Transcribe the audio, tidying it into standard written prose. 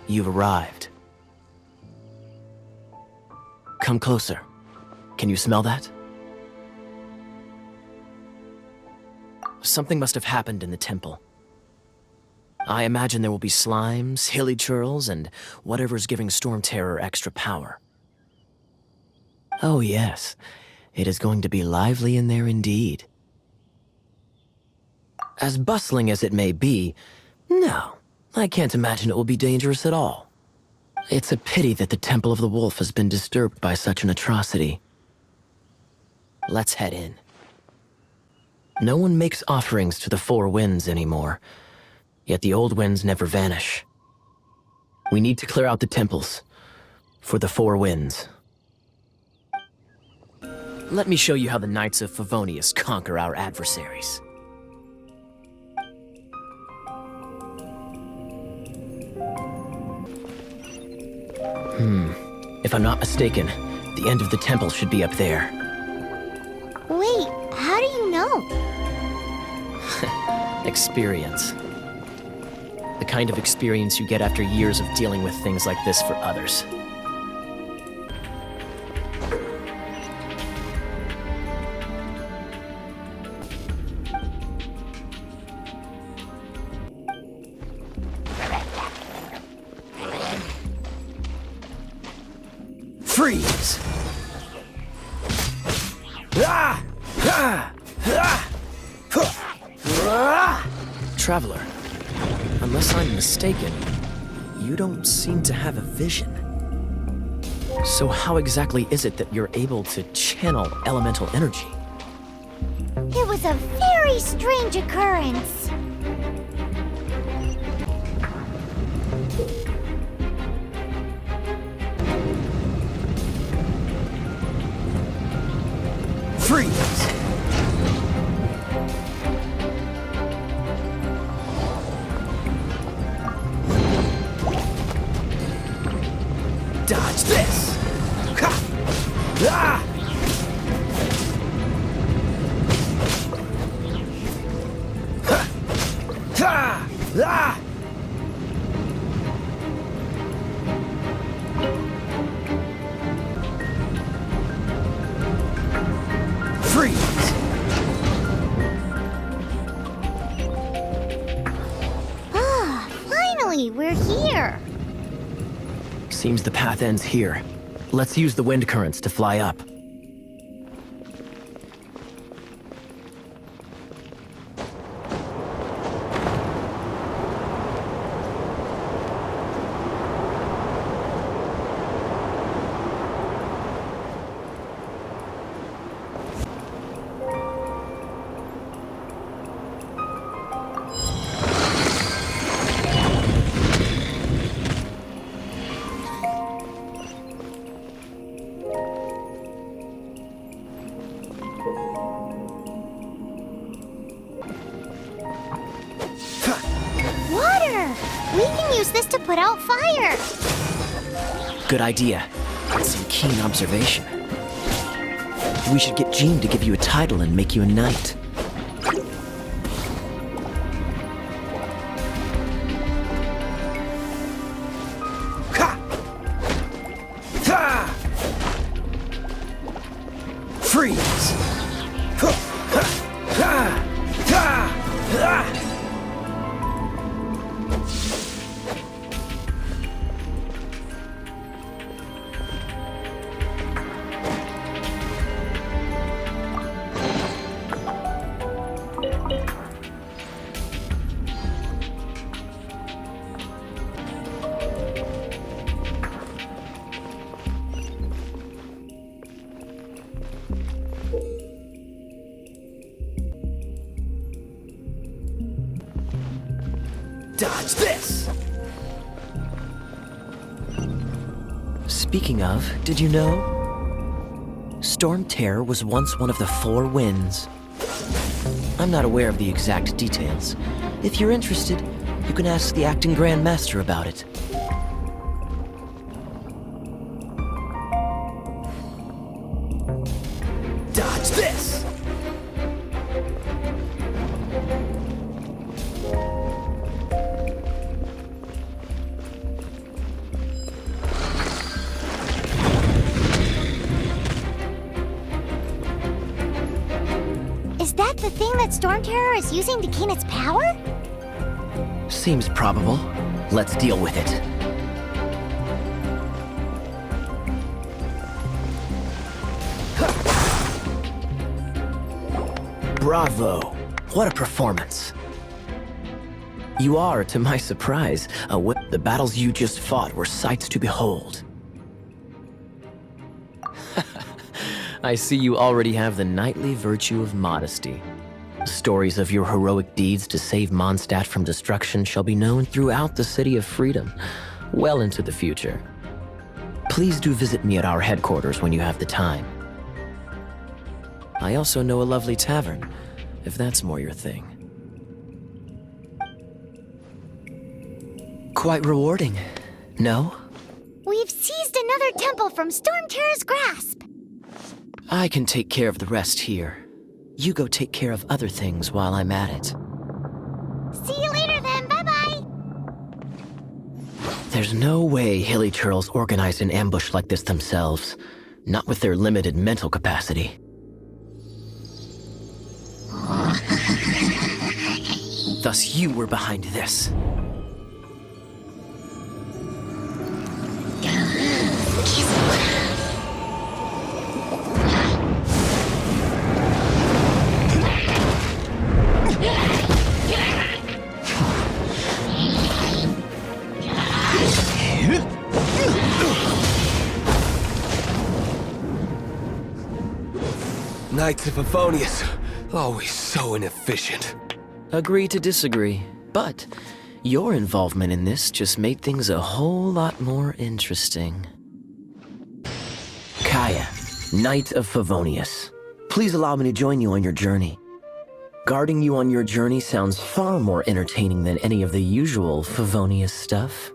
You've arrived. Come closer. Can you smell that? Something must have happened in the temple. I imagine there will be slimes, hilly churls, and whatever's giving Storm Terror extra power. Oh yes, it is going to be lively in there indeed. As bustling as it may be, no, I can't imagine it will be dangerous at all. It's a pity that the Temple of the Wolf has been disturbed by such an atrocity. Let's head in. No one makes offerings to the Four Winds anymore, yet the old winds never vanish. We need to clear out the temples for the Four Winds. Let me show you how the Knights of Favonius conquer our adversaries. If I'm not mistaken, the end of the temple should be up there. Wait, how do you know? Experience. The kind of experience you get after years of dealing with things like this for others. Freeze! Traveler, unless I'm mistaken, you don't seem to have a vision. So how exactly is it that you're able to channel elemental energy? It was a very strange occurrence. Freeze! Dodge this! Ha! Ah! Ha! Ha! Ah! Freeze! Ah, finally, we're here. Seems the path ends here. Let's use the wind currents to fly up. Water! We can use this to put out fire. Good idea. Some keen observation. We should get Jean to give you a title and make you a knight. Ha! Ha! Freeze! Ha! Ha! Ha! Ha! Dodge this! Speaking of, did you know? Storm Terror was once one of the Four Winds. I'm not aware of the exact details. If you're interested, you can ask the acting Grand Master about it. Dodge this! the thing that Storm Terror is using to gain its power? Seems probable. Let's deal with it. Bravo! What a performance. You are, to my surprise, the battles you just fought were sights to behold. I see you already have the knightly virtue of modesty. Stories of your heroic deeds to save Mondstadt from destruction shall be known throughout the City of Freedom, well into the future. Please do visit me at our headquarters when you have the time. I also know a lovely tavern, if that's more your thing. Quite rewarding, no? We've seized another temple from Storm Terror's grasp. I can take care of the rest here. You go take care of other things while I'm at it. See you later then, bye-bye! There's no way Hilly Churls organized an ambush like this themselves. Not with their limited mental capacity. Thus you were behind this. Knights of Favonius, always so inefficient. Agree to disagree, but your involvement in this just made things a whole lot more interesting. Kaya, Knight of Favonius. Please allow me to join you on your journey. Guarding you on your journey sounds far more entertaining than any of the usual Favonius stuff.